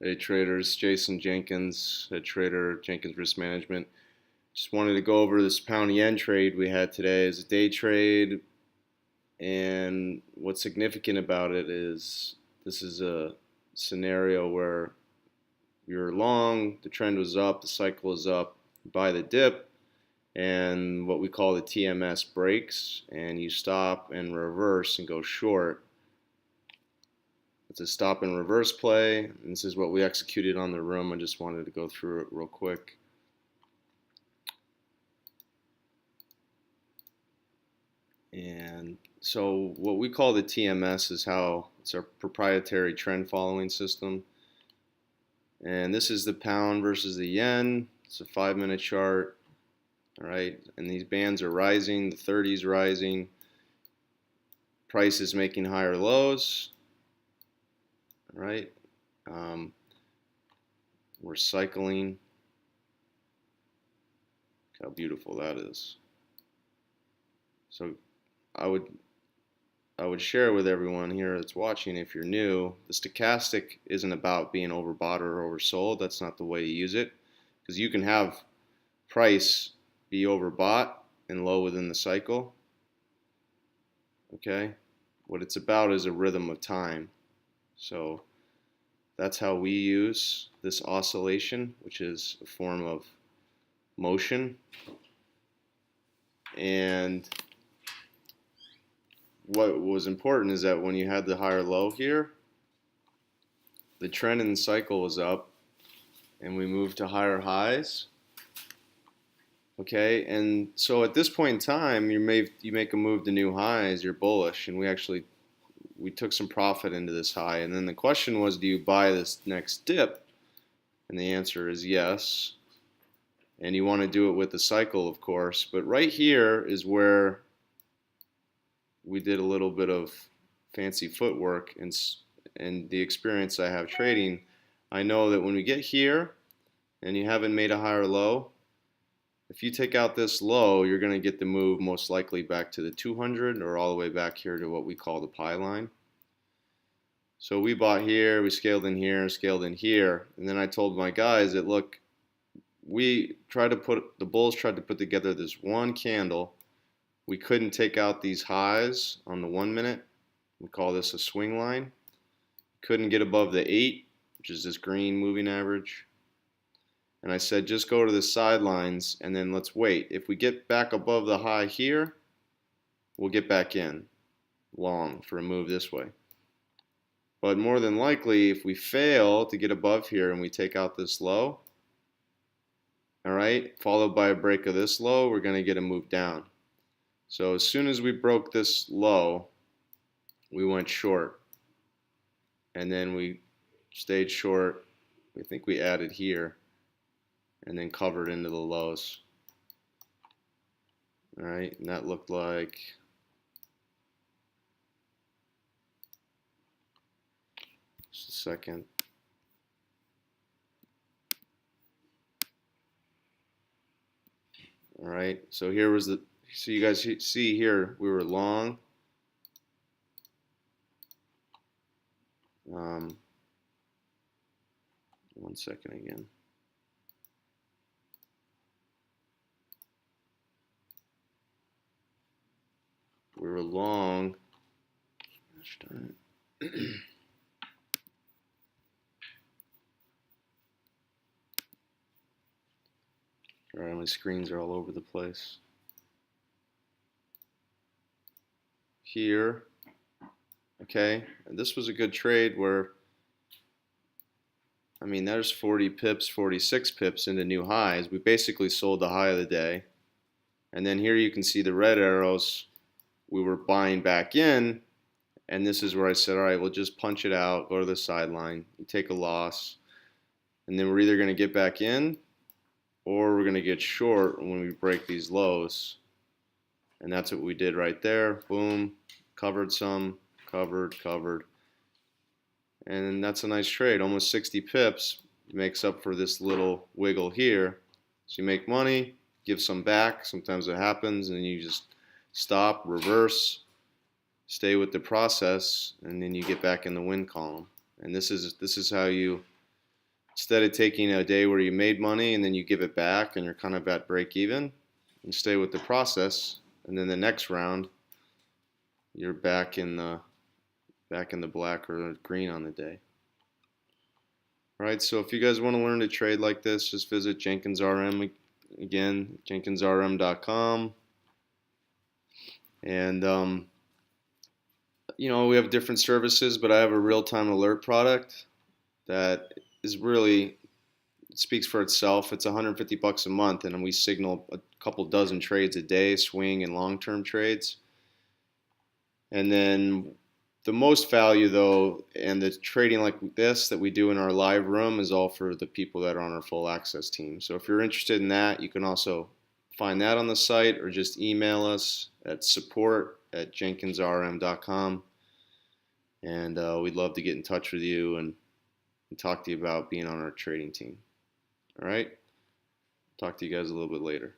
Hey traders, Jason Jenkins, head trader, Jenkins Risk Management. Just wanted to go over this pound yen trade we had today as a day trade. And what's significant about it is this is a scenario where you're long, the trend was up, the cycle is up, you buy the dip, and what we call the TMS breaks, and you stop and reverse and go short. It's a stop and reverse play, and this is what we executed on the room. I just wanted to go through it real quick. And so what we call the TMS is how it's our proprietary trend following system. And this is the pound versus the yen. It's a 5-minute chart. All right, and these bands are rising, the 30s rising. Price is making higher lows. All right, we're cycling. Look how beautiful that is. So I would share with everyone here that's watching, if you're new, the stochastic isn't about being overbought or oversold. That's not the way you use it, because you can have price be overbought and low within the cycle. Okay, what it's about is a rhythm of time. So that's how we use this oscillation, which is a form of motion. And what was important is that when you had the higher low here, the trend in the cycle was up and we moved to higher highs. Okay, and so at this point in time, you make a move to new highs, you're bullish, and we took some profit into this high. And then the question was, do you buy this next dip? And the answer is yes. And you want to do it with the cycle, of course. But right here is where we did a little bit of fancy footwork, and the experience I have trading, I know that when we get here and you haven't made a higher low, if you take out this low, you're going to get the move most likely back to the 200 or all the way back here to what we call the pie line. So we bought here, we scaled in here, scaled in here, and then I told my guys that, look, the bulls tried to put together this one candle. We couldn't take out these highs on the 1 minute. We call this a swing line. Couldn't get above the 8, which is this green moving average. And I said, just go to the sidelines and then let's wait. If we get back above the high here, we'll get back in long for a move this way. But more than likely, if we fail to get above here and we take out this low, all right, followed by a break of this low, we're going to get a move down. So as soon as we broke this low, we went short. And then we stayed short. I think we added here and then covered into the lows. All right, and that looked like, just a second. All right, so here was so you guys see here, we were long. One second again. We were long. Gosh darn it. All right, my screens are all over the place. Here, okay, and this was a good trade where, I mean, there's 40 pips, 46 pips into new highs. We basically sold the high of the day. And then here you can see the red arrows. We were buying back in, and this is where I said, all right, we'll just punch it out, go to the sideline, you take a loss, and then we're either going to get back in or we're going to get short when we break these lows. And that's what we did right there. Boom, covered some, covered. And that's a nice trade, almost 60 pips, makes up for this little wiggle here. So you make money, give some back, sometimes it happens, and you just stop, reverse, stay with the process, and then you get back in the win column. And this is how you Instead of taking a day where you made money and then you give it back and you're kind of at break even, you stay with the process, and then the next round you're back in the black or green on the day. All right, so if you guys want to learn to trade like this, just visit Jenkins RM again, jenkinsrm.com. And we have different services, but I have a real-time alert product that is really, it speaks for itself. It's $150 a month, and we signal a couple dozen trades a day, swing and long-term trades. And then the most value, though, and the trading like this that we do in our live room is all for the people that are on our full access team. So if you're interested in that, you can also find that on the site or just email us at support@jenkinsrm.com. And we'd love to get in touch with you and talk to you about being on our trading team. All right? Talk to you guys a little bit later.